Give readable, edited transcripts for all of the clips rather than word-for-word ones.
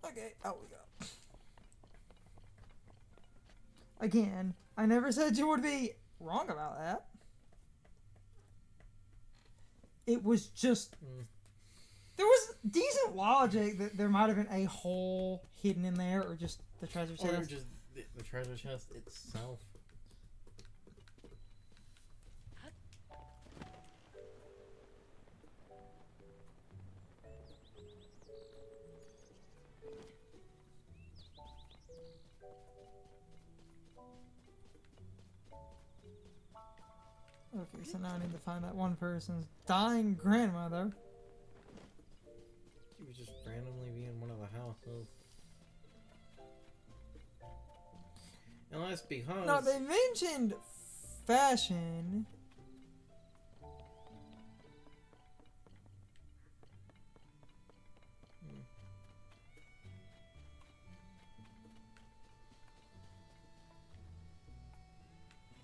Okay, out we go. Again, I never said you would be wrong about that. It was just... There was decent logic that there might have been a hole hidden in there, or just the treasure chest. Or just the treasure chest itself. Okay, so now I need to find that one person's dying grandmother. She would just randomly be in one of the houses. Unless because... No, they mentioned fashion.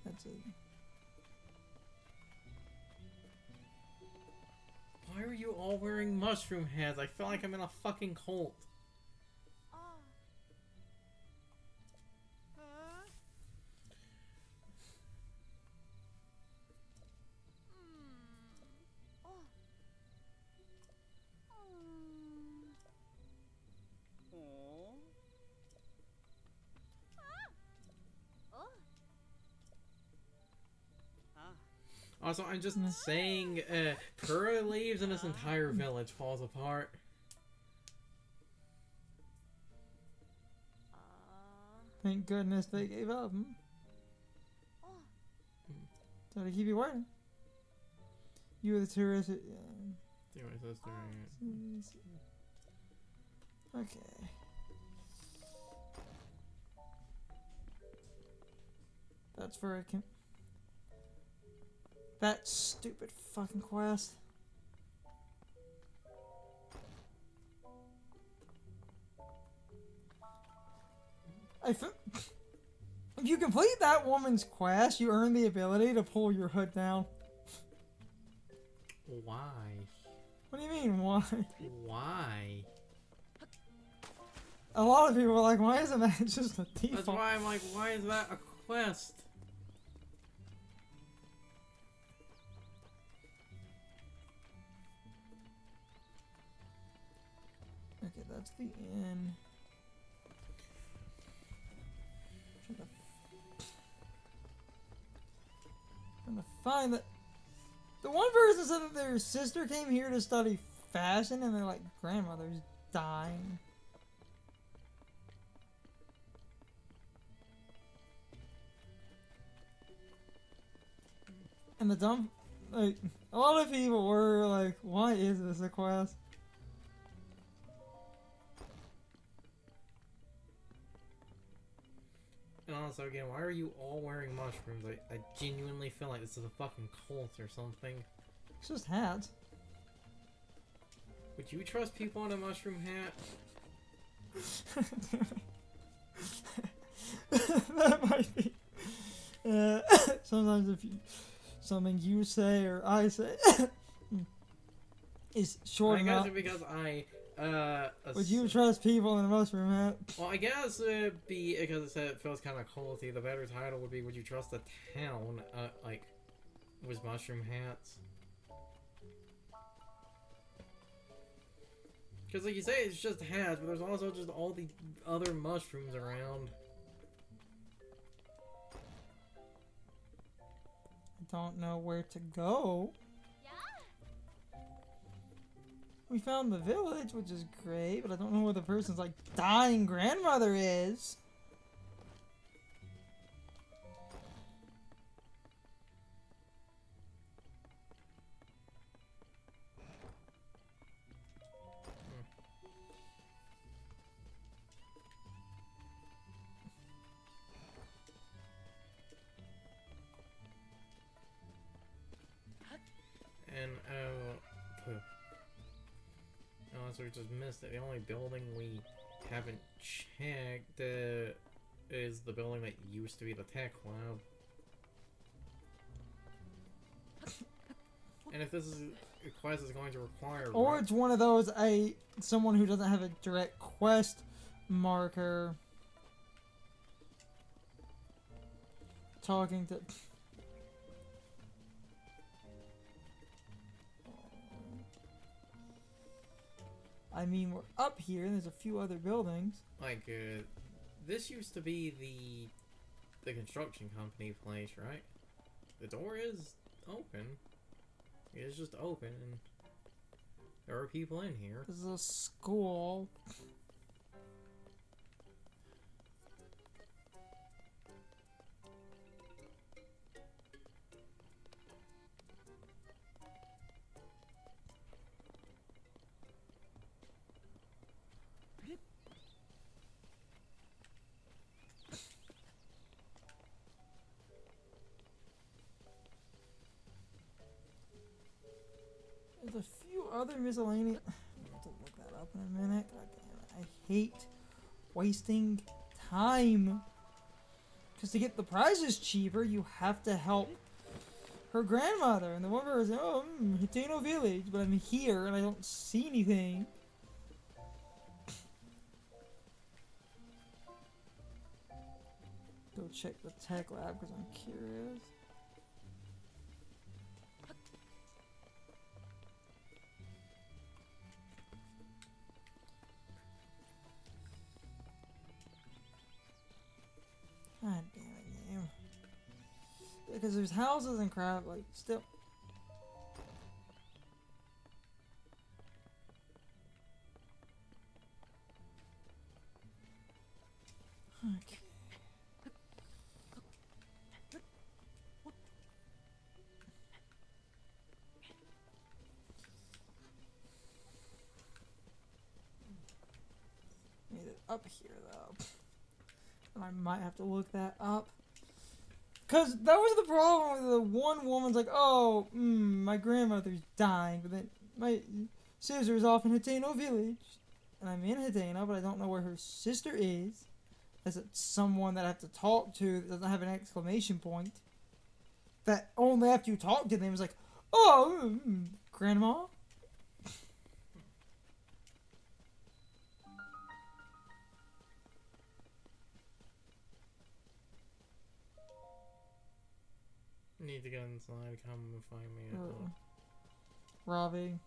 That's it. Why are you all wearing mushroom hats? I feel like I'm in a fucking cult. Also, I'm just saying, Pura leaves and this entire village falls apart. Thank goodness they gave up. So to keep you waiting. You were the tourist. Anyways, that's doing it. Okay. That's for a that stupid fucking quest. If you complete that woman's quest, you earn the ability to pull your hood down. Why? What do you mean, why? Why? A lot of people are like, why isn't that just a default? That's why I'm like, why is that a quest? Okay, that's the end. Trying to find that. The one person said that their sister came here to study fashion, and their like grandmother's dying. And the dumb, like, a lot of people were like, why is this a quest? And also, again, why are you all wearing mushrooms? I genuinely feel like this is a fucking cult or something. It's just hats. Would you trust people in a mushroom hat? That might be. Sometimes if you, something you say or I say is short enough. I guess because would you trust people in a mushroom hat? Well, I guess it'd be because it said it feels kind of culty. The better title would be, would you trust a town, like, with mushroom hats? Because, like you say, it's just hats, but there's also just all the other mushrooms around. I don't know where to go. We found the village, which is great, but I don't know where the person's, like, dying grandmother is. And, unless we just missed it, the only building we haven't checked is the building that used to be the tech lab. And if this is a quest is going to require... Or it's one of those, someone who doesn't have a direct quest marker. Talking to... I mean, we're up here, and there's a few other buildings. Like, this used to be the construction company place, right? The door is open. It's just open, and there are people in here. This is a school. There's a few other miscellaneous... I'll have to look that up in a minute. God damn it. I hate wasting time. Because to get the prizes cheaper, you have to help her grandmother. And the one person, oh, Hitano Village. But I'm here and I don't see anything. Go check the tech lab because I'm curious. God damn it, game. Because there's houses and crap, like, still. Okay. Made it up here, though. And I might have to look that up. Because that was the problem with the one woman's like, oh, my grandmother's dying. But then my sister is off in Hitano Village. And I'm in Hitano, but I don't know where her sister is. As it's someone that I have to talk to that doesn't have an exclamation point. That only after you talk to them is like, oh, grandma? Need to get inside, come and find me. Ravi.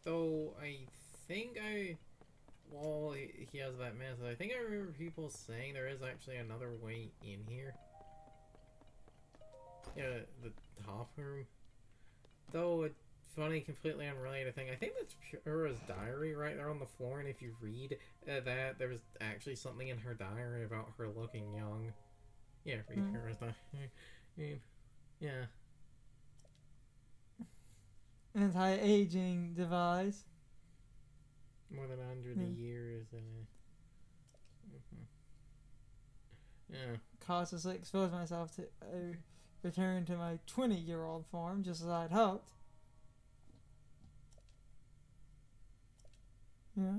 Though I think well, he has that method. I think I remember people saying there is actually another way in here. Yeah, the top room. Though it's funny, completely unrelated thing. I think that's Pura's diary right there on the floor, and if you read that, there was actually something in her diary about her looking young. Yeah, read Pura's diary. Yeah. Anti-aging device. More than 100 years. Yeah. Cautiously expose myself to return to my 20-year-old form, just as I'd hoped. Yeah.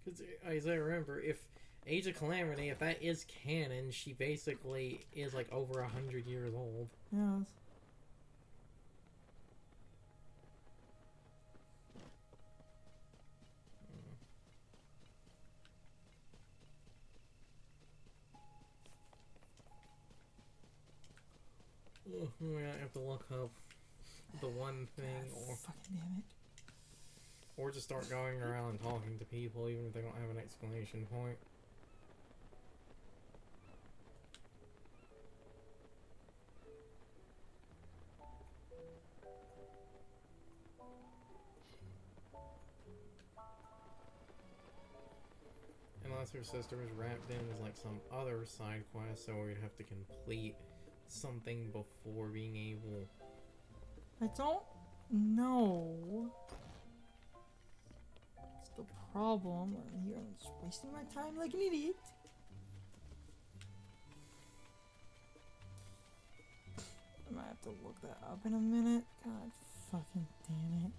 Because, as I remember, if Age of Calamity, if that is canon, she basically is like over 100 years old. Yes. We might have to look up the one thing, or fucking damn it. Or just start going around and talking to people, even if they don't have an exclamation point. Unless her sister was wrapped in as like some other side quest, so we'd have to complete something before being able. I don't know. That's the problem. I'm here, I'm just wasting my time like an idiot. I might have to look that up in a minute. God fucking damn it.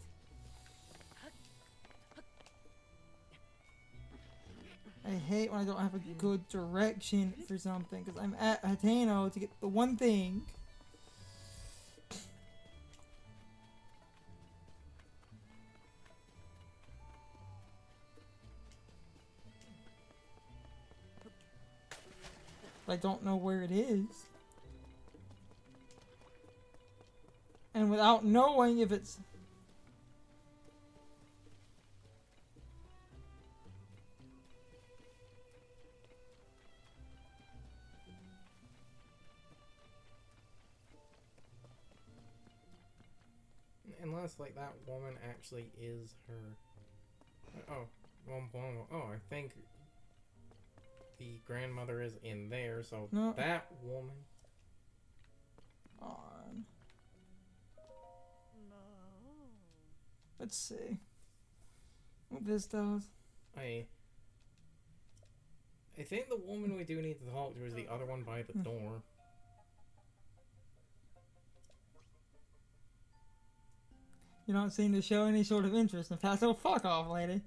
I hate when I don't have a good direction for something, because I'm at Hitano to get the one thing. I don't know where it is. And without knowing if it's... Unless, like, that woman actually is her... Oh, I think the grandmother is in there, so No. that woman... On. Let's see what this does. I think the woman we do need to talk to is the other one by the door. You don't seem to show any sort of interest in past. Oh, fuck off, lady.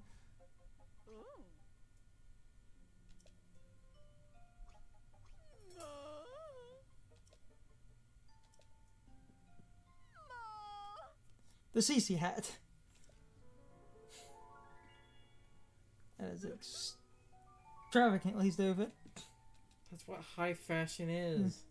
The CC hat. That is extravagantly stupid. That's what high fashion is.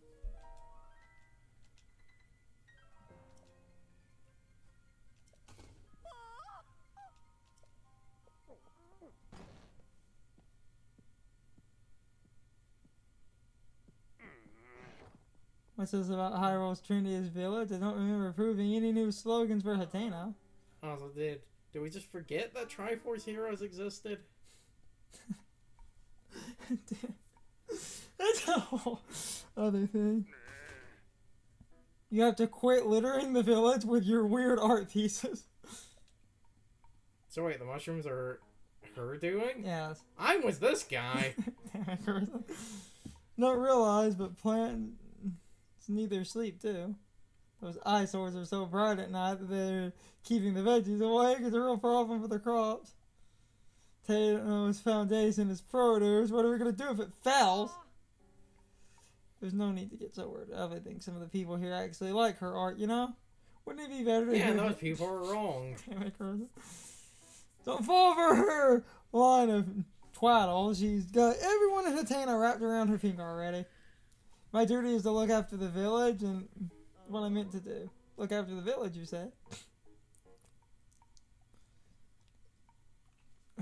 What's this about Hyrule's trendiest village? I don't remember approving any new slogans for Hateno. Also, did we just forget that Triforce heroes existed? That's a whole other thing. You have to quit littering the village with your weird art pieces. So wait, the mushrooms are her doing? Yes. I was this guy. Not realized, but plants need their sleep too. Those eyesores are so bright at night that they're keeping the veggies awake. It's a real problem for the crops. Tato's foundation is produce. What are we gonna do if it fails? There's no need to get so worried. I think some of the people here actually like her art, you know? Wouldn't it be better to Yeah, those people are wrong. Don't fall for her line of twaddle. She's got everyone in Hateno wrapped around her finger already. My duty is to look after the village, and what I meant to do. Look after the village, you said.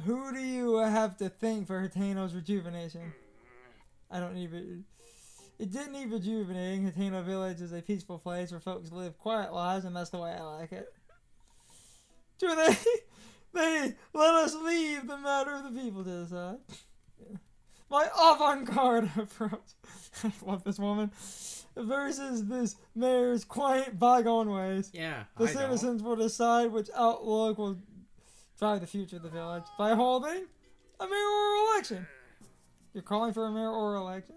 Who do you have to thank for Hateno's rejuvenation? I don't need it didn't need rejuvenating. Hateno Village is a peaceful place where folks live quiet lives, and that's the way I like it. Do they let us leave the matter of the people to decide. Yeah. My avant-garde approach. I love this woman. Versus this mayor's quaint bygone ways. Yeah, the citizens will decide which outlook will drive the future of the village by holding a mayoral election. You're calling for a mayoral election?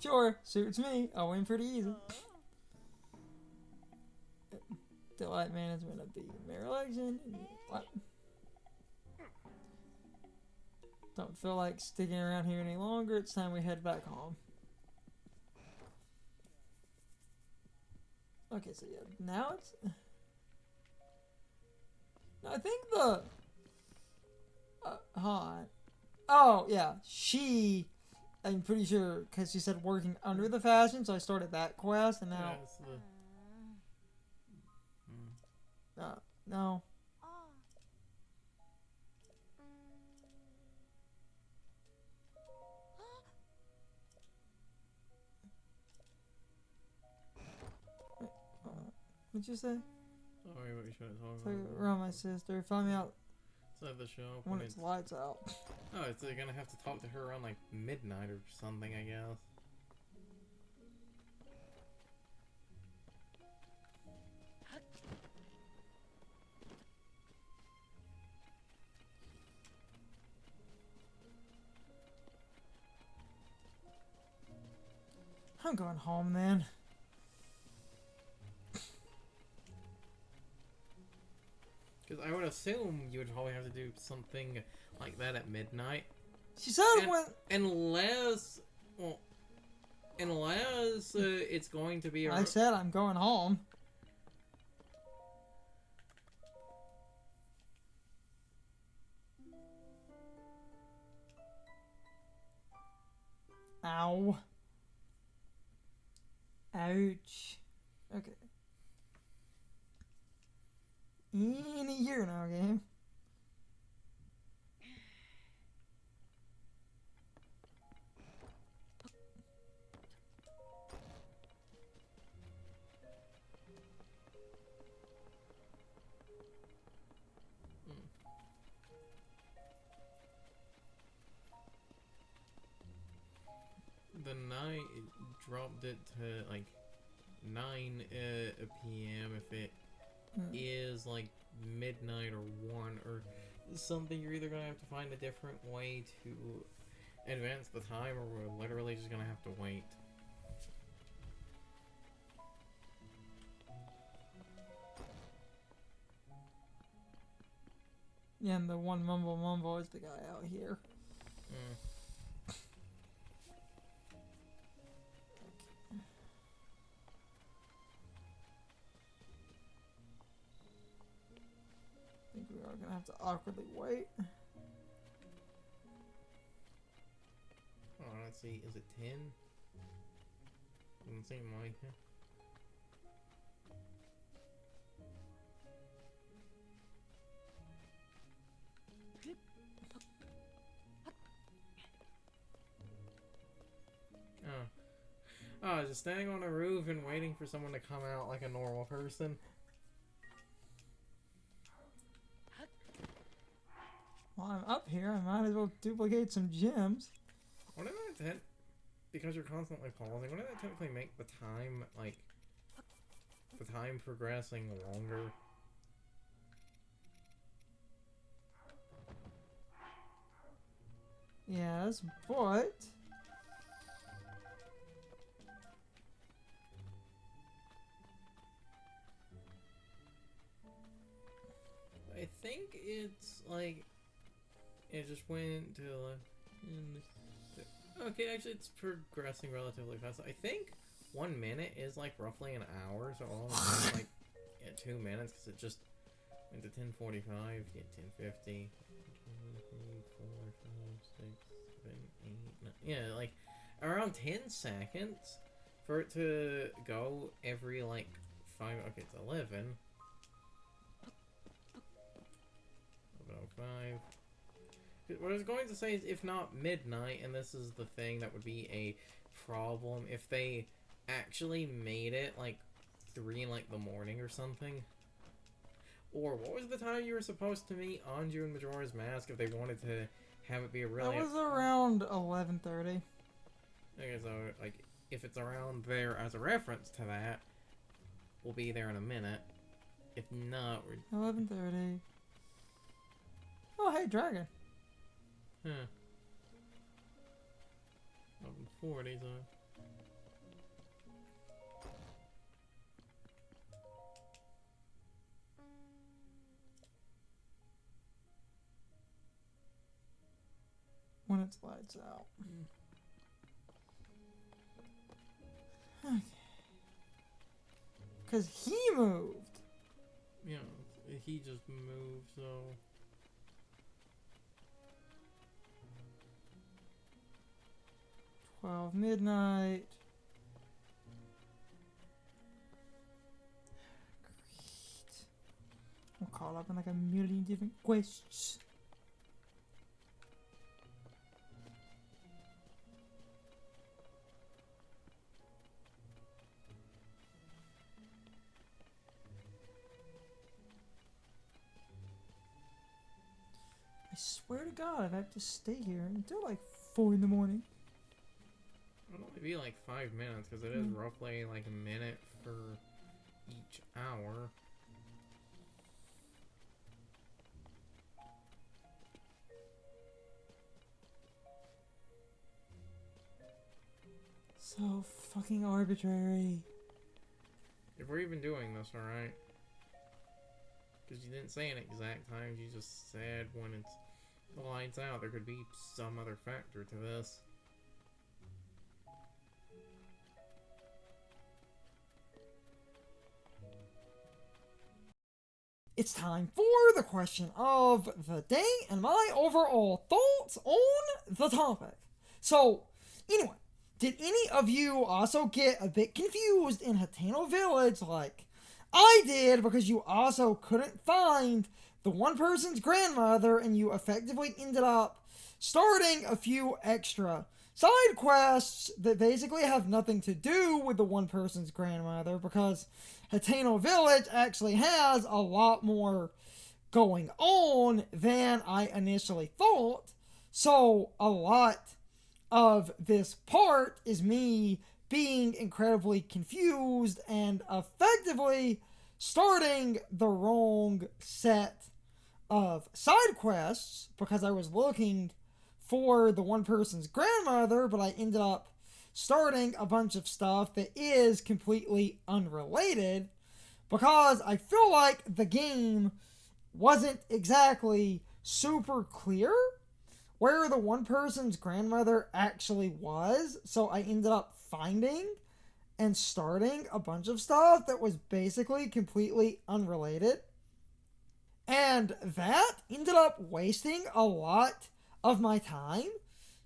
Sure, suits me. I'll win pretty easy. Delight management of the mayor election. What? Don't feel like sticking around here any longer. It's time we head back home. Okay, so yeah, now it's... I think the... Oh, yeah, she... I'm pretty sure, because she said working under the fashion, so I started that quest, and now... Yeah, no. What'd you say? Sorry, what you trying to talk So, about? around my sister. Find me out Inside the shop when it's lights out. Oh, it's they're gonna have to talk to her around like midnight or something, I guess. I'm going home then. Because I would assume you would probably have to do something like that at midnight. She said unless it's going to be I said I'm going home. Ow. Ow. Ouch. Okay. In a year now, game. The night it dropped it to like 9 p.m. If it is like midnight or 1 or something, you're either gonna have to find a different way to advance the time, or we're literally just gonna have to wait. Yeah, and the one mumble is the guy out here. I think we are gonna have to awkwardly wait. Oh, let's see, is it 10? Doesn't seem like it. Oh, just standing on a roof and waiting for someone to come out like a normal person. While I'm up here, I might as well duplicate some gems. Wouldn't that, because you're constantly pausing, wouldn't that technically make the time, like, the time progressing longer? Yes, but... I think it's, like, it just went to, okay, actually it's progressing relatively fast. I think 1 minute is, like, roughly an hour, so all of it, like, 2 minutes, because it just went to 10:45, get 10:50, 4, 5, 6, 7, 8, 9, yeah, like, around 10 seconds for it to go every, like, 5, okay, it's 11. 11:05. What I was going to say is, if not midnight, and this is the thing that would be a problem, if they actually made it, like, 3 in, like, the morning or something. Or, what was the time you were supposed to meet Anju and Majora's Mask if they wanted to have it be a really... That was around 11:30. Okay, so, like, if it's around there as a reference to that, we'll be there in a minute. If not, we're... 11:30. Oh, hey, dragon. Huh. 11:40, so... When it's lights out. Okay. Because he moved. Yeah, he just moved, so... 12 midnight. Great. I'm caught up in like a million different quests. I swear to God, I'd have to stay here until like 4 in the morning. It'll only be like 5 minutes, because it is roughly like a minute for each hour. So fucking arbitrary. If we're even doing this, alright? Because you didn't say an exact time, you just said when it's the lights out. There could be some other factor to this. It's time for the question of the day and my overall thoughts on the topic. So, anyway, did any of you also get a bit confused in Hateno Village like I did, because you also couldn't find the one person's grandmother and you effectively ended up starting a few extra side quests that basically have nothing to do with the one person's grandmother, because Hateno Village actually has a lot more going on than I initially thought. So a lot of this part is me being incredibly confused and effectively starting the wrong set of side quests, because I was looking for the one person's grandmother, but I ended up starting a bunch of stuff that is completely unrelated, because I feel like the game wasn't exactly super clear where the one person's grandmother actually was. So I ended up finding and starting a bunch of stuff that was basically completely unrelated. And that ended up wasting a lot of my time.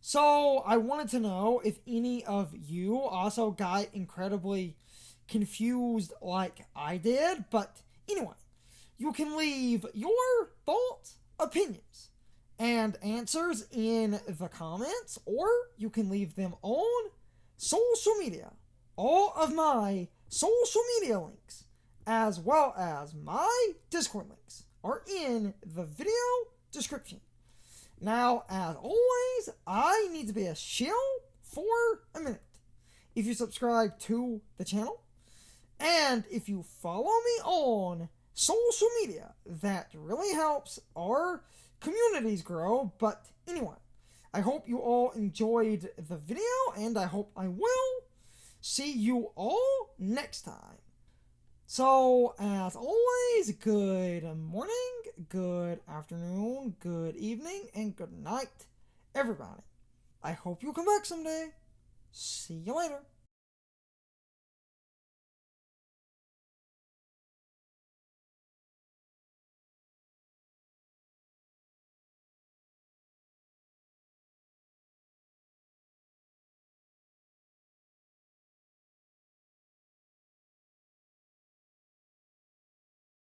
So I wanted to know if any of you also got incredibly confused like I did. But anyway, you can leave your thoughts, opinions, and answers in the comments, or you can leave them on social media. All of my social media links, as well as my Discord links, are in the video description. Now, as always, I need to be a shill for a minute. If you subscribe to the channel, and if you follow me on social media, that really helps our communities grow. But anyway, I hope you all enjoyed the video, and I hope I will see you all next time. So, as always, good morning, good afternoon, good evening, and good night, everybody. I hope you'll come back someday. See you later.